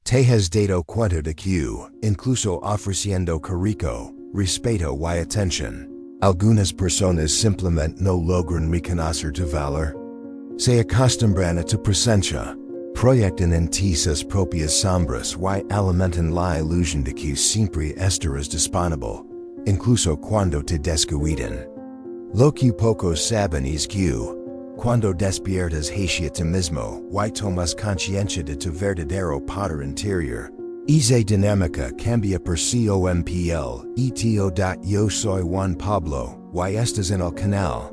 Te has dado cuenta de que, incluso ofreciendo cariño, respeto y atención, algunas personas simplemente no logran reconocer tu valor. Se acostumbran a tu presencia, proyectan en ti sus propias sombras y alimentan la ilusión de que siempre estarás disponible, incluso cuando te descuidan. Lo que pocos saben es que, cuando despiertas hacia ti mismo y tomas conciencia de tu verdadero poder interior, esa dinámica cambia por compl. Yo soy Juan Pablo y estás en el canal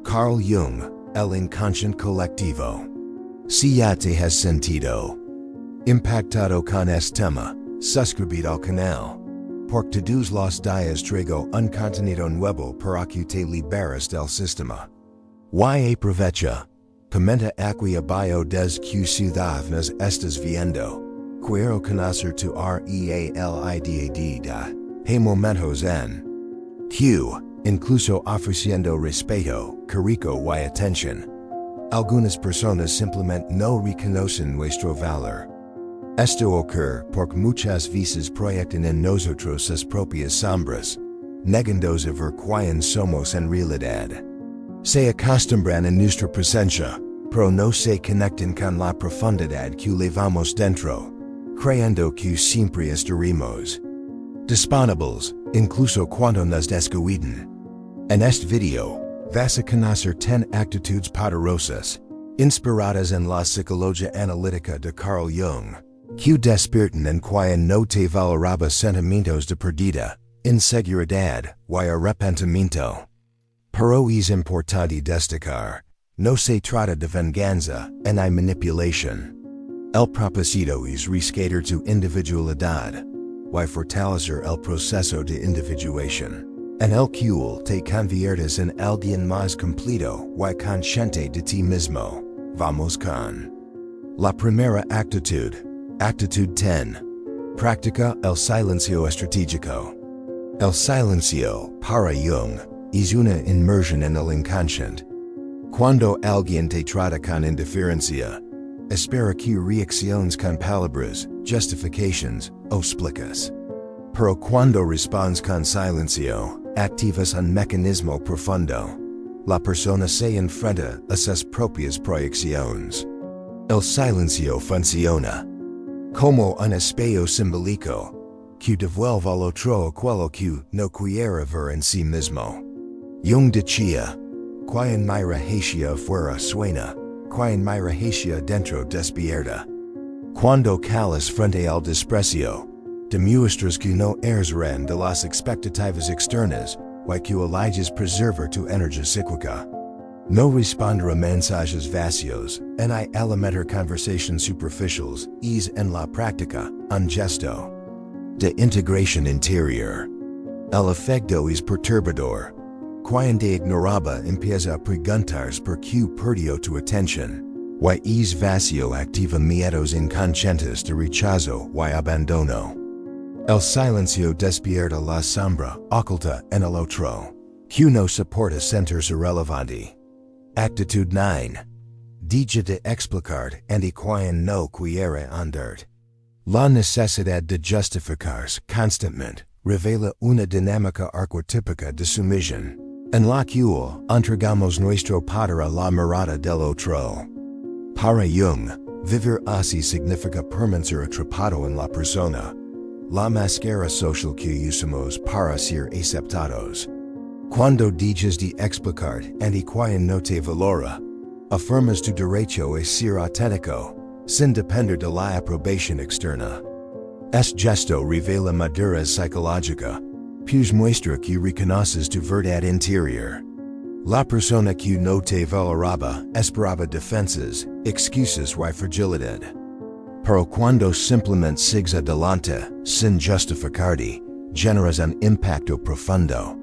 Carl Jung, el inconsciente colectivo. Si ya te has sentido impactado con este tema, suscríbete al canal, porque todos los días traigo un contenido nuevo para que te liberes del sistema. Y aprovecha, comenta aquí abajo desde que ciudad nos estás viendo. Quiero conocer tu realidad. Hay momentos en que, incluso ofreciendo respeto, cariño y atención, algunas personas simplemente no reconocen nuestro valor. Esto ocurre porque muchas veces proyectan en nosotros sus propias sombras, negándonos a ver quién somos en realidad. Se acostumbran en nuestra presencia, pero no se conectan con la profundidad que llevamos dentro, creyendo que siempre estaremos disponibles, incluso cuando nos descuiden. En este video, vas a conocer 10 actitudes poderosas, inspiradas en la psicología analítica de Carl Jung, que despiertan en quien no te valoraba sentimientos de pérdida, inseguridad y arrepentimiento. Pero es importante destacar, no se trata de venganza, ni manipulación. El propósito es rescatar tu individualidad y fortalecer el proceso de individuación, en el cual te conviertes en alguien más completo y consciente de ti mismo. Vamos con la primera actitud. Actitud 10. Practica el silencio estratégico. El silencio, para Jung, es una inmersión en el inconsciente. Cuando alguien te trata con indiferencia, espera que reacciones con palabras, justificaciones o explicas. Pero cuando respondes con silencio, activas un mecanismo profundo. La persona se enfrenta a sus propias proyecciones. El silencio funciona como un espejo simbólico que devuelve al otro aquello que no quiere ver en sí mismo. Jung decía, quien mira hacia afuera sueña, quien mira hacia dentro despierta. Cuando calas frente al desprecio, demuestras que no eres rehén de las expectativas externas y que eliges preservar tu energía psíquica. No responder a mensajes vacíos, ni alimentar conversaciones superficiales, es en la práctica un gesto de integración interior. El efecto es perturbador. Quien te ignoraba empieza a preguntarse por qué perdió tu atención, y es vacío activa miedos inconscientes de rechazo y abandono. El silencio despierta la sombra oculta en el otro, que no soporta sentirse relevante. Actitud 9. Deja de explicar y quien no quiere andar. La necesidad de justificarse constantemente revela una dinámica arquetípica de sumisión, en la cual entregamos nuestro poder a la mirada del otro. Para Jung, vivir así significa permanecer atrapado en la persona, la máscara social que usamos para ser aceptados. Cuando dejas de explicar y quien no te valora, afirmas tu derecho a ser auténtico, sin depender de la aprobación externa. Este gesto revela madurez psicológica, pues muestra que reconoces tu verdad interior. La persona que no te valoraba esperaba defensas, excusas y fragilidad. Pero cuando simplemente sigues adelante, sin justificarte, generas un impacto profundo.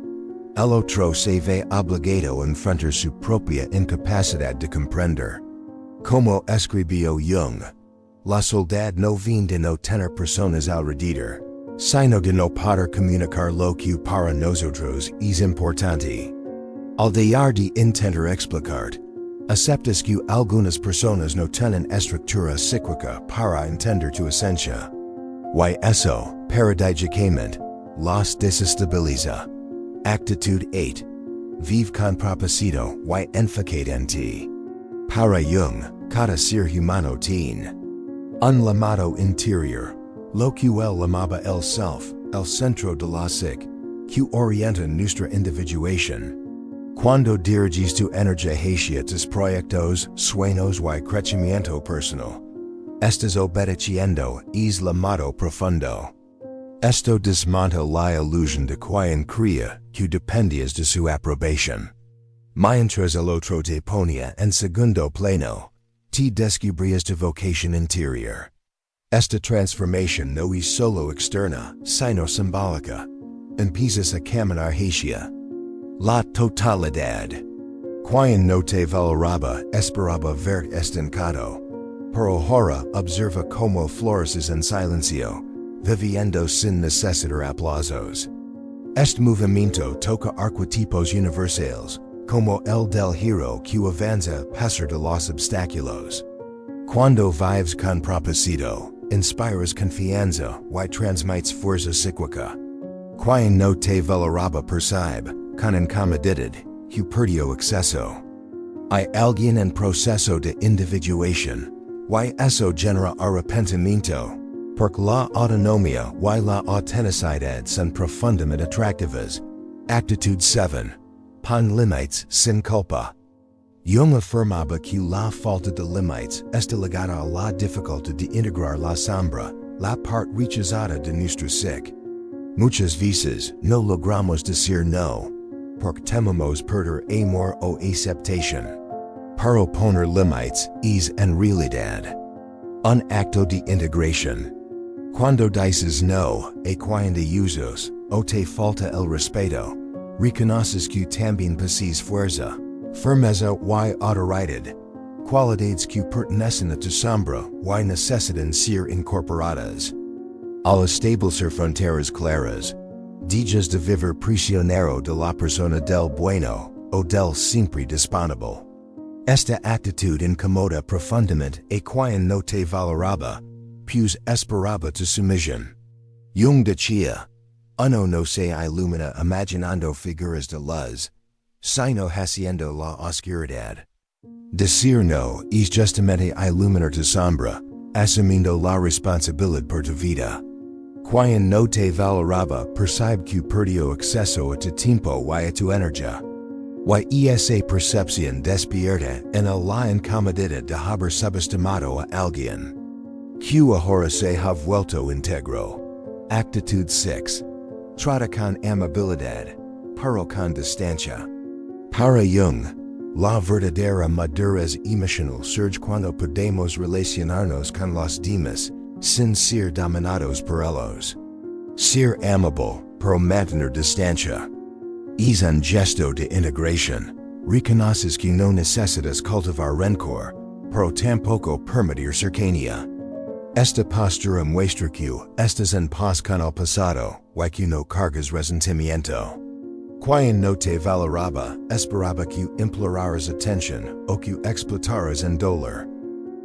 El otro se ve obligado a enfrentar su propia incapacidad de comprender. Como escribió Jung, la soledad no viene de no tener personas alrededor, sino de no poder comunicar lo que para nosotros es importante. Al dejar de intentar explicar, Aceptas que algunas personas no tienen estructura psíquica para entender tu esencia. Y eso, paradigicamente, los desestabiliza. Actitud 8. Vive con propósito y enfocate en ti. Para Jung, cada ser humano tiene un llamado interior, lo que él llamaba el self, el centro de la psique, que orienta nuestra individuación. Cuando diriges tu energía hacia tus proyectos, sueños y crecimiento personal, estás obedeciendo el llamado profundo. Esto desmonta la ilusión de quien crea que dependias de su aprobación. Mientras el otro te ponía en segundo plano, te descubrías tu vocación interior. Esta transformación no es solo externa, sino simbólica. Empiezas a caminar hacia la totalidad. Quien no te valoraba esperaba verte estancado, pero ahora observa cómo floreces en silencio, viviendo sin necesitar aplausos. Este movimiento toca arquetipos universales, como el del hero que avanza a pesar de los obstáculos. Cuando vives con propósito, inspiras confianza y transmites fuerza psíquica. Quien no te valoraba percibe, con incomodidad, que perdió acceso. Hay alguien en proceso de individuación, y eso genera arrepentimiento, porque la autonomía y la autenticidad son profundamente atractivas. Actitud 7. Pon límites sin culpa. Jung afirmaba que la falta de límites está ligada a la dificultad de integrar la sombra, la parte rechazada de nuestra psique. Muchas veces no logramos decir no, porque tememos perder amor o aceptación. Pero poner límites es en realidad un acto de integración. Cuando dices no a quien de usos o te falta el respeto, reconoces que también posees fuerza, firmeza y autoridad, cualidades que pertenecen a tu sombra y necesitan ser incorporadas. Al establecer fronteras claras, dejas de vivir prisionero de la persona del bueno o del siempre disponible. Esta actitud incomoda profundamente a quien no te valoraba, pues esperaba tu sumisión. Jung decía, uno no se ilumina imaginando figuras de luz, sino haciendo la oscuridad. Decir no es justamente iluminar tu sombra, asumiendo la responsabilidad por tu vida. Quien no te valoraba percibe que perdió acceso a tu tiempo y a tu energía. Y esa percepción despierta en la incomodidad de haber subestimado a alguien. Que ahora se ha vuelto íntegro. Actitud 6. Trata con amabilidad, pero con distancia. Para Jung, la verdadera madurez emocional surge cuando podemos relacionarnos con los demás sin ser dominados por ellos. Ser amable, pero mantener distancia. Es un gesto de integración. Reconoces que no necesitas cultivar rencor, pero tampoco permitir cercanía. Esta postura muestra que estás en paz con el pasado y que no cargas resentimiento. Quien no te valoraba esperaba que imploraras atención o que explotaras en dolor.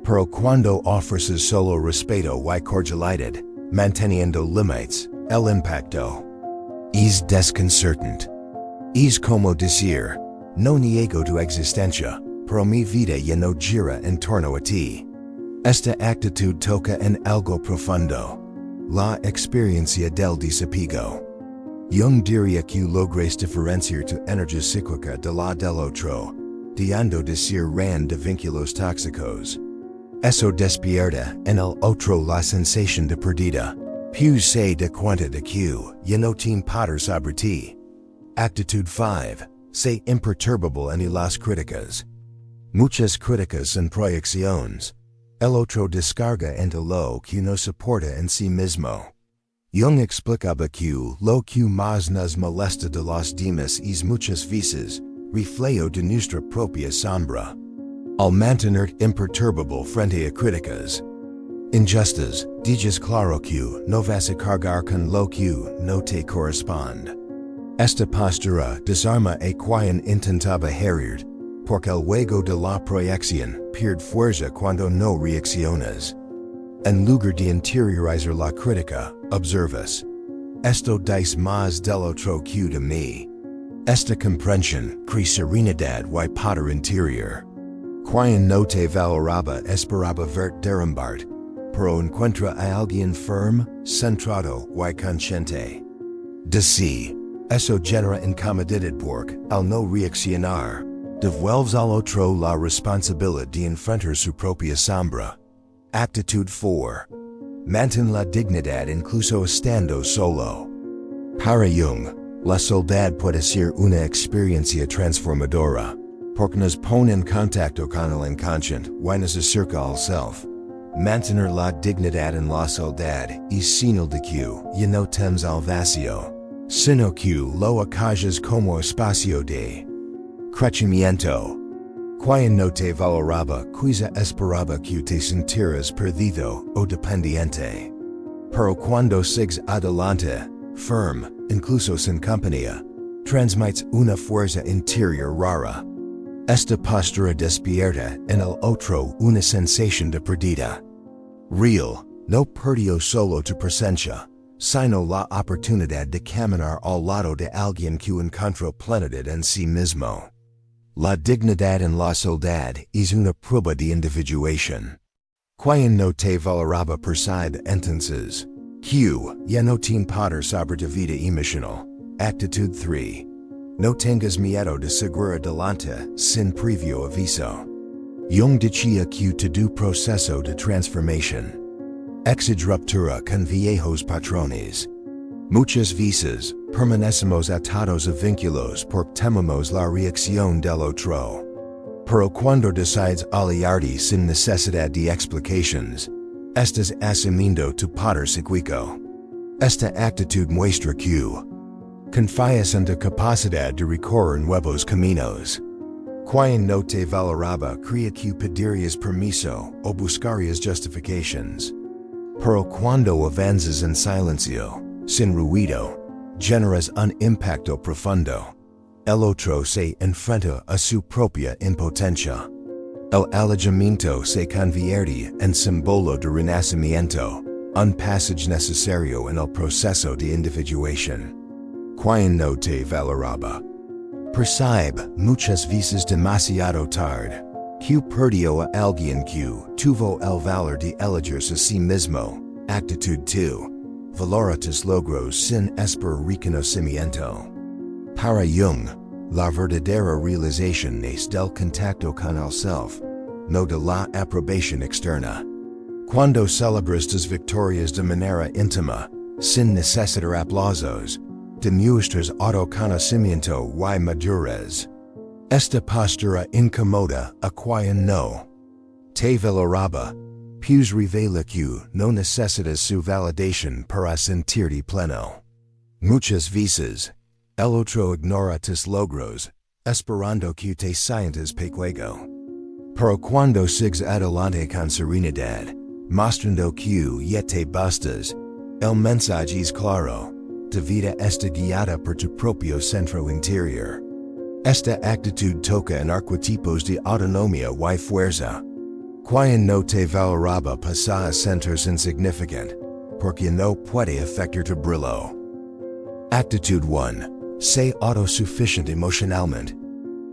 Pero cuando ofreces solo respeto y cordialidad, manteniendo límites, el impacto es desconcertante. Es como decir, no niego tu existencia, pero mi vida ya no gira en torno a ti. Esta actitud toca en algo profundo, la experiencia del desapego. Jung diría que logres diferenciar tu energía psíquica de la del otro, dejando de ser ran de vínculos tóxicos. Eso despierta en el otro la sensación de pérdida, pues se da cuenta de que ya no tiene poder sobre ti. Actitud 5. Sé imperturbable en las críticas. Muchas críticas en proyecciones. El otro descarga en lo que no soporta en sí mismo. Jung explicaba que lo que más nos molesta de los demás es muchas veces reflejo de nuestra propia sombra. Al mantener imperturbable frente a críticas injustas, dejas claro que no vas a cargar con lo que no te corresponde. Esta postura desarma a quien intentaba herir, porque el juego de la proyección pierde fuerza cuando no reaccionas. En lugar de interiorizar la crítica, observas. Esto dice más del otro que de mí. Esta comprensión crea serenidad y poder interior. Quien no te valoraba esperaba verte derrumbar, pero encuentra a alguien firme, centrado y consciente de sí. Eso genera incomodidad porque, al no reaccionar, devuelves al otro la responsabilidad de enfrentar su propia sombra. Actitud 4. Mantén la dignidad incluso estando solo. Para Jung, la soledad puede ser una experiencia transformadora, porque nos pone en contacto con el inconsciente y nos acerca al self. Mantener la dignidad en la soledad es señal de que ya no temes al vacío, sino que lo acoges como espacio de crecimiento. Quien no te valoraba quizá esperaba que te sintieras perdido o dependiente. Pero cuando sigues adelante, firme, incluso sin compañía, transmites una fuerza interior rara. Esta postura despierta en el otro una sensación de perdida. Real, no perdió solo tu presencia, sino la oportunidad de caminar al lado de alguien que encontró plenitud en sí mismo. La dignidad en la soledad es una prueba de individuación. Quien no te valoraba percibe entonces que ya no tiene poder sobre tu vida emocional. Actitud 3. No tengas miedo de seguir adelante sin previo aviso. Jung decía que todo proceso de transformación exige ruptura con viejos patrones. Muchas veces, permanecemos atados a vínculos porque tememos la reacción del otro. Pero cuando decides aliarte sin necesidad de explicaciones, estás asumiendo tu poder psíquico. Esta actitud muestra que confías en tu capacidad de recorrer nuevos caminos. Quien no te valoraba creía que pedirías permiso o buscarías justificaciones. Pero cuando avanzas en silencio, sin ruido, generas un impacto profundo. El otro se enfrenta a su propia impotencia. El alejamiento se convierte en símbolo de renacimiento, un pasaje necesario en el proceso de individuación. Quien no te valoraba percibe muchas veces demasiado tarde que perdió a alguien que tuvo el valor de elegirse a sí mismo. Actitud 2. Valora tus logros sin esperar reconocimiento. Para Jung, la verdadera realización es del contacto con el self, no de la aprobación externa. Cuando celebras tus victorias de manera íntima, sin necesitar aplausos, demuestras autoconocimiento y madurez. Esta postura incomoda a quien no te valoraba, pues revela que no necesitas su validación para sentirte pleno. Muchas veces, el otro ignora tus logros, esperando que te sientas pequeño. Pero cuando sigues adelante con serenidad, mostrando que ya te bastas, el mensaje es claro. Tu vida está guiada por tu propio centro interior. Esta actitud toca en arquetipos de autonomía y fuerza. Quien no te valoraba pasa a sentirse insignificant, porque no puede afectar tu brillo. Actitud 1. Sé autosuficiente emocionalmente.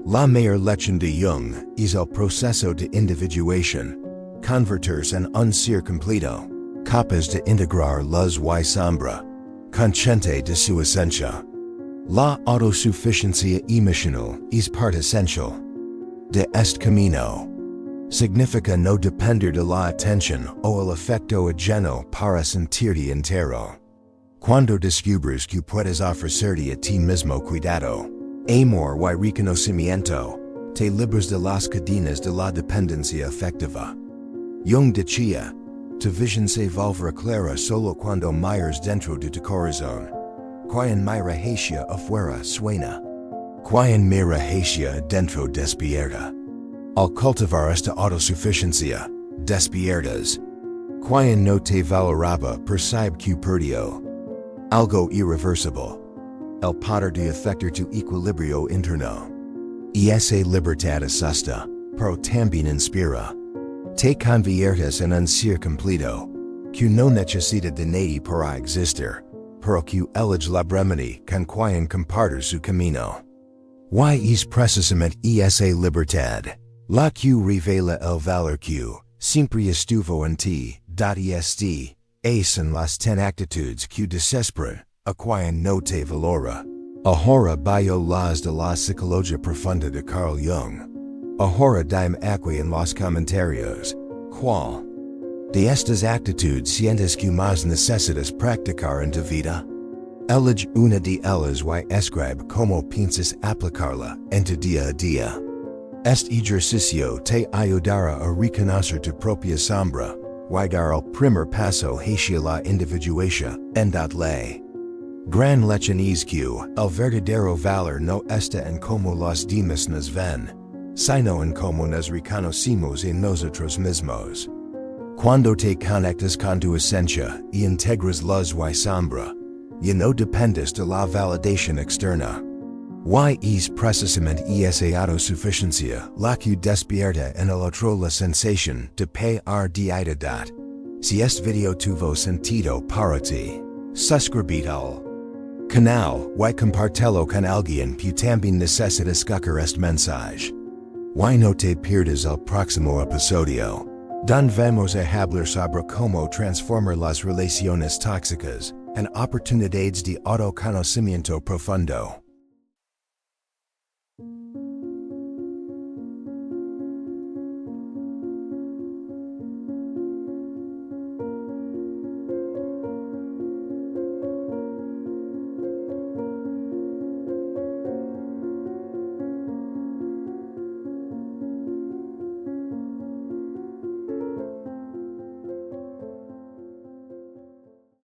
La mayor lección de Jung es el proceso de individuación, convertirse en un ser completo, capaz de integrar luz y sombra, consciente de su esencia. La autosuficiencia emocional es parte esencial de este camino. Significa no depender de la atención o el afecto ajeno para sentirte entero. Cuando descubres que puedes ofrecerte a ti mismo cuidado, amor y reconocimiento, te libras de las cadenas de la dependencia afectiva. Jung decía, tu visión se volverá clara solo cuando miras dentro de tu corazón. Quien mira hacia afuera sueña. Quien mira hacia adentro despierta. Al cultivar esta autosuficiencia, despiertas. Quien no te valoraba percibe que perdió algo irreversible. El poder de afectar tu equilibrio interno. y esa libertad asusta, pero también inspira. Te conviertes en un ser completo, que no necesita de nadie para existir, pero que elige libremente con quien compartir su camino. Y es precisamente esa libertad la que revela el valor que siempre estuvo en ti, son las ten actitudes que desesperan a quien no te valora. Ahora bio las de la psicología profunda de Carl Jung. Ahora dime aquí en los comentarios, ¿cuál de estas actitudes sientes que más necesitas practicar en tu vida? Elige una de ellas y escribe cómo piensas aplicarla en tu día a día. Este ejercicio te ayudará a reconocer tu propia sombra y dar el primer paso hacia la individuación en la gran lección es que el verdadero valor no está en cómo los demás nos ven, sino en cómo nos reconocemos en nosotros mismos. Cuando te conectas con tu esencia y integras luz y sombra, ya no dependes de la validación externa. Y es precisamente esa autosuficiencia la que despierta en el otro la sensación de paz de identidad. Si este video tuvo sentido para ti, suscríbete al canal y compártelo con alguien que también necesita escuchar este mensaje. Y no te pierdas el próximo episodio, donde vamos a hablar sobre cómo transformar las relaciones tóxicas en oportunidades de autoconocimiento profundo.